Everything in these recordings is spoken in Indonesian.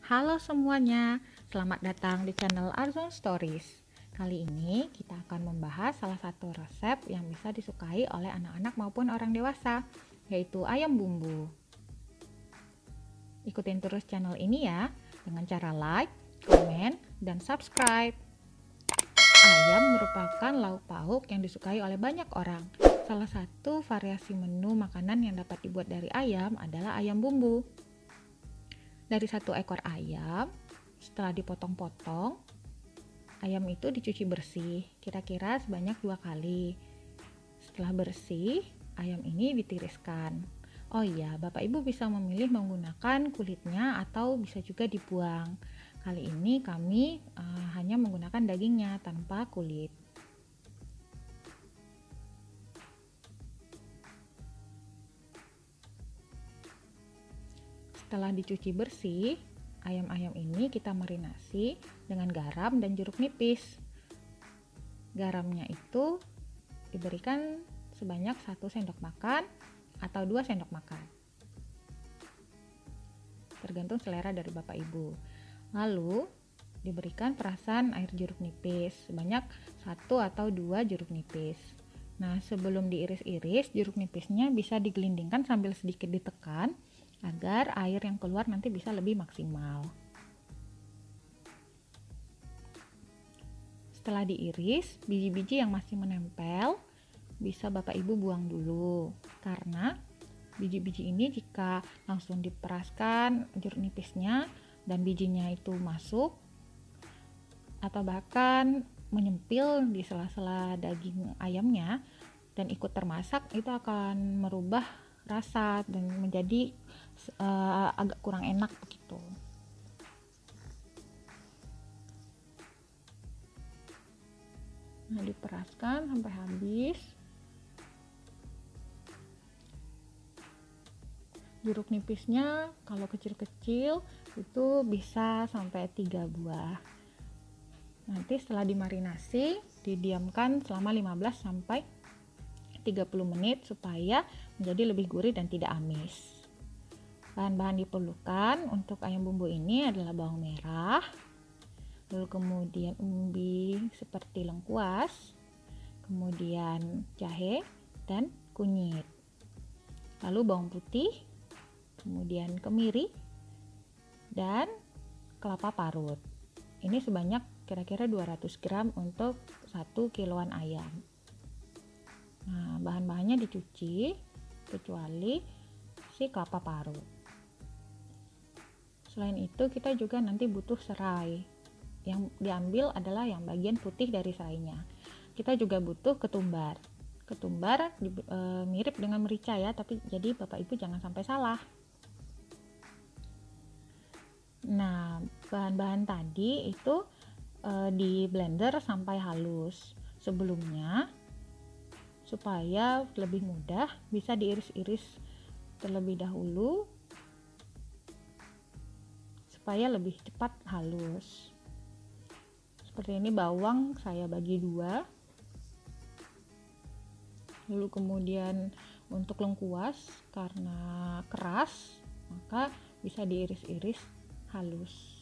Halo semuanya, selamat datang di channel Arzon Stories. Kali ini kita akan membahas salah satu resep yang bisa disukai oleh anak-anak maupun orang dewasa, yaitu ayam bumbu. Ikutin terus channel ini ya, dengan cara like, komen, dan subscribe. Ayam merupakan lauk pauk yang disukai oleh banyak orang. Salah satu variasi menu makanan yang dapat dibuat dari ayam adalah ayam bumbu. Dari satu ekor ayam, setelah dipotong-potong, ayam itu dicuci bersih, kira-kira sebanyak 2 kali. Setelah bersih, ayam ini ditiriskan. Oh iya, Bapak Ibu bisa memilih menggunakan kulitnya atau bisa juga dibuang. Kali ini kami hanya menggunakan dagingnya tanpa kulit. Setelah dicuci bersih, ayam-ayam ini kita marinasi dengan garam dan jeruk nipis. Garamnya itu diberikan sebanyak 1 sendok makan atau 2 sendok makan. Tergantung selera dari Bapak Ibu. Lalu diberikan perasan air jeruk nipis sebanyak 1 atau 2 jeruk nipis. Nah, sebelum diiris-iris, jeruk nipisnya bisa digelindingkan sambil sedikit ditekan agar air yang keluar nanti bisa lebih maksimal. Setelah diiris, biji-biji yang masih menempel bisa Bapak Ibu buang dulu, karena biji-biji ini jika langsung diperaskan jeruk nipisnya dan bijinya itu masuk atau bahkan menyempil di sela-sela daging ayamnya dan ikut termasak, itu akan merubah rasa dan menjadi agak kurang enak begitu. Nah, diperaskan sampai habis. Jeruk nipisnya kalau kecil-kecil itu bisa sampai 3 buah. Nanti setelah dimarinasi, didiamkan selama 15 sampai 30 menit supaya menjadi lebih gurih dan tidak amis. Bahan-bahan diperlukan untuk ayam bumbu ini adalah bawang merah, lalu kemudian umbi seperti lengkuas, kemudian jahe dan kunyit, lalu bawang putih, kemudian kemiri, dan kelapa parut. Ini sebanyak kira-kira 200 gram untuk 1 kiloan ayam. Nah, bahan-bahannya dicuci kecuali si kelapa parut. Selain itu, kita juga nanti butuh serai. Yang diambil adalah yang bagian putih dari serainya. Kita juga butuh ketumbar. Ketumbar mirip dengan merica ya, tapi jadi Bapak Ibu jangan sampai salah. Nah, bahan-bahan tadi itu di blender sampai halus. Sebelumnya, supaya lebih mudah, bisa diiris-iris terlebih dahulu supaya lebih cepat halus. Seperti ini bawang saya bagi 2. Lalu kemudian untuk lengkuas karena keras, maka bisa diiris-iris halus.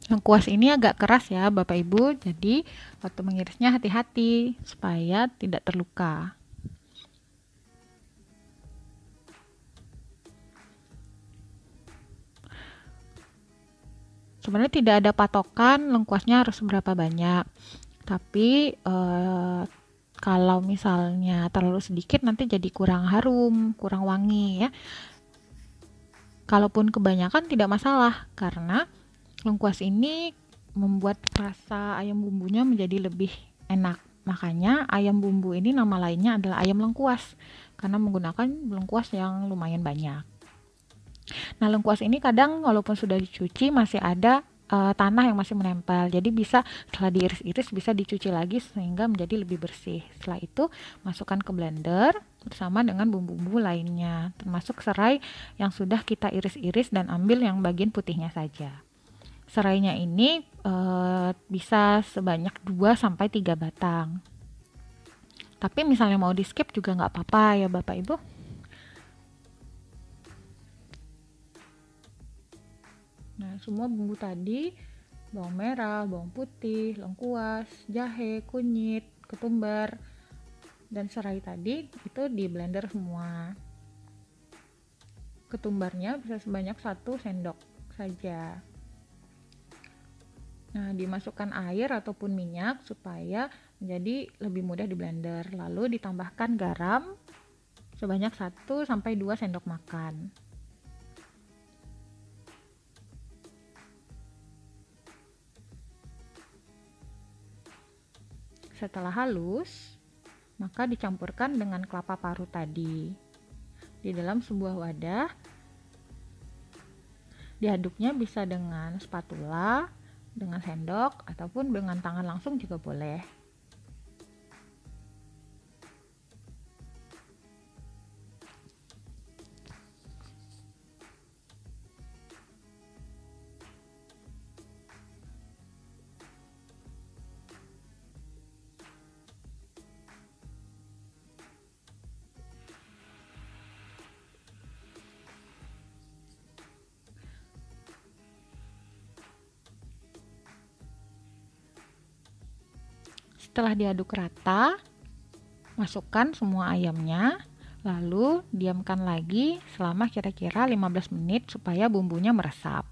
Lengkuas ini agak keras ya Bapak Ibu, jadi waktu mengirisnya hati-hati supaya tidak terluka. Sebenarnya tidak ada patokan lengkuasnya harus berapa banyak, tapi kalau misalnya terlalu sedikit nanti jadi kurang harum, kurang wangi ya. Kalaupun kebanyakan tidak masalah, karena lengkuas ini membuat rasa ayam bumbunya menjadi lebih enak. Makanya ayam bumbu ini nama lainnya adalah ayam lengkuas, karena menggunakan lengkuas yang lumayan banyak. Nah, lengkuas ini kadang walaupun sudah dicuci masih ada tanah yang masih menempel. Jadi bisa setelah diiris-iris bisa dicuci lagi sehingga menjadi lebih bersih. Setelah itu masukkan ke blender bersama dengan bumbu-bumbu lainnya, termasuk serai yang sudah kita iris-iris dan ambil yang bagian putihnya saja. Serainya ini bisa sebanyak 2-3 batang. Tapi misalnya mau di skip juga nggak apa-apa ya Bapak Ibu. Nah, semua bumbu tadi, bawang merah, bawang putih, lengkuas, jahe, kunyit, ketumbar, dan serai tadi itu di blender semua. Ketumbarnya bisa sebanyak 1 sendok saja. Nah, dimasukkan air ataupun minyak supaya menjadi lebih mudah di blender. Lalu ditambahkan garam sebanyak 1-2 sendok makan. Setelah halus, maka dicampurkan dengan kelapa parut tadi. Di dalam sebuah wadah, diaduknya bisa dengan spatula, dengan sendok, ataupun dengan tangan langsung juga boleh. Setelah diaduk rata, masukkan semua ayamnya, lalu diamkan lagi selama kira-kira 15 menit supaya bumbunya meresap.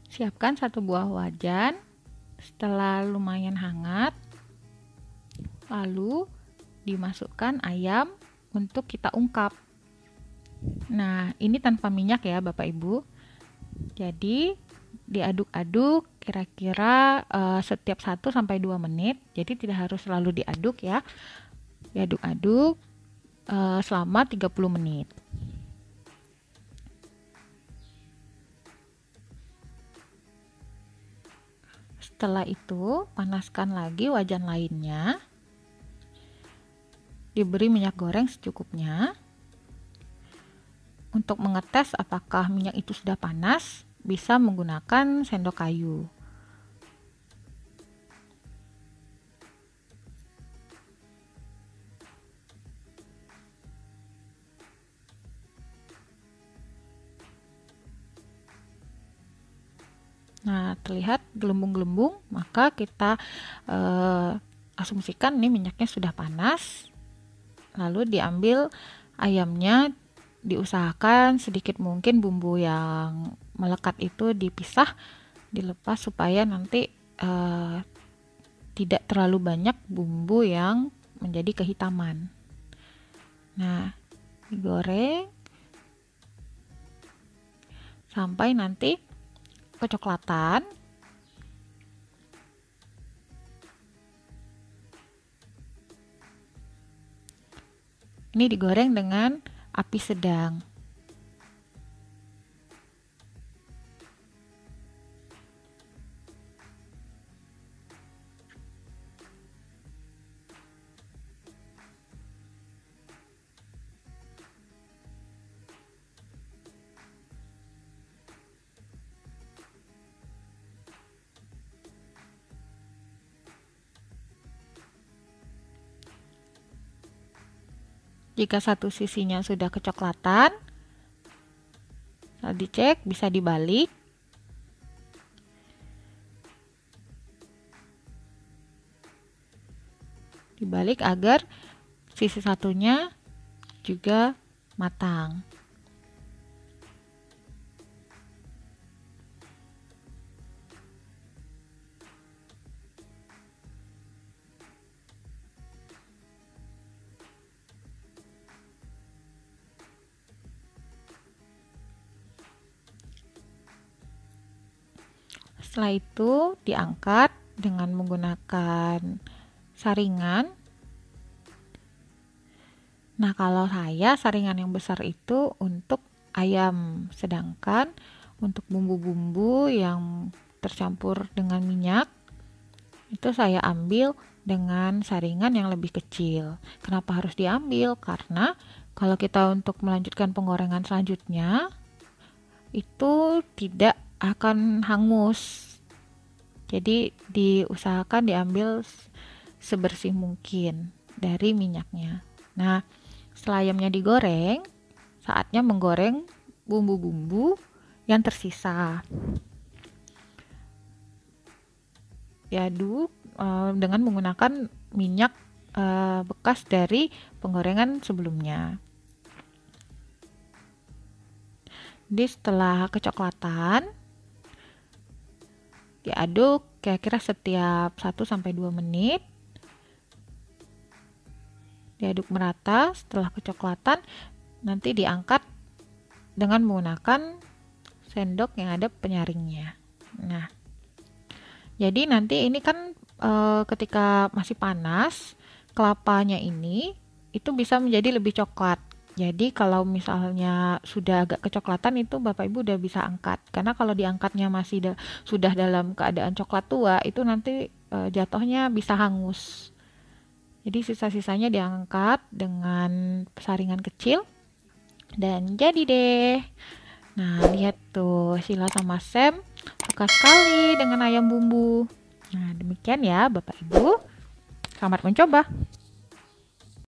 Siapkan 1 buah wajan. Setelah lumayan hangat, lalu dimasukkan ayam untuk kita ungkap. Nah, ini tanpa minyak ya Bapak Ibu. Jadi diaduk-aduk kira-kira setiap 1-2 menit. Jadi tidak harus selalu diaduk ya. Diaduk-aduk selama 30 menit. Setelah itu, panaskan lagi wajan lainnya. Diberi minyak goreng secukupnya. Untuk mengetes apakah minyak itu sudah panas, bisa menggunakan sendok kayu. Nah, terlihat gelembung-gelembung, maka kita asumsikan ini minyaknya sudah panas. Lalu diambil ayamnya, diusahakan sedikit mungkin bumbu yang melekat itu dipisah, dilepas supaya nanti tidak terlalu banyak bumbu yang menjadi kehitaman. Nah, digoreng sampai nanti kecoklatan. Ini digoreng dengan api sedang. Jika satu sisinya sudah kecoklatan, dicek bisa dibalik. Dibalik agar sisi satunya juga matang. Setelah itu diangkat dengan menggunakan saringan. Nah, kalau saya saringan yang besar itu untuk ayam. Sedangkan untuk bumbu-bumbu yang tercampur dengan minyak itu saya ambil dengan saringan yang lebih kecil. Kenapa harus diambil? Karena kalau kita untuk melanjutkan penggorengan selanjutnya itu tidak akan hangus. Jadi diusahakan diambil sebersih mungkin dari minyaknya. Nah, setelah ayamnya digoreng, saatnya menggoreng bumbu-bumbu yang tersisa. Diaduk dengan menggunakan minyak bekas dari penggorengan sebelumnya. Jadi setelah kecoklatan, diaduk kira-kira setiap 1-2 menit. Diaduk merata. Setelah kecoklatan, nanti diangkat dengan menggunakan sendok yang ada penyaringnya. Nah, jadi nanti ini kan ketika masih panas, kelapanya ini itu bisa menjadi lebih coklat. Jadi kalau misalnya sudah agak kecoklatan itu Bapak Ibu udah bisa angkat. Karena kalau diangkatnya masih sudah dalam keadaan coklat tua, itu nanti jatuhnya bisa hangus. Jadi sisa-sisanya diangkat dengan saringan kecil dan jadi deh. Nah, lihat tuh, Sheila sama Sam suka sekali dengan ayam bumbu. Nah, demikian ya Bapak Ibu. Selamat mencoba.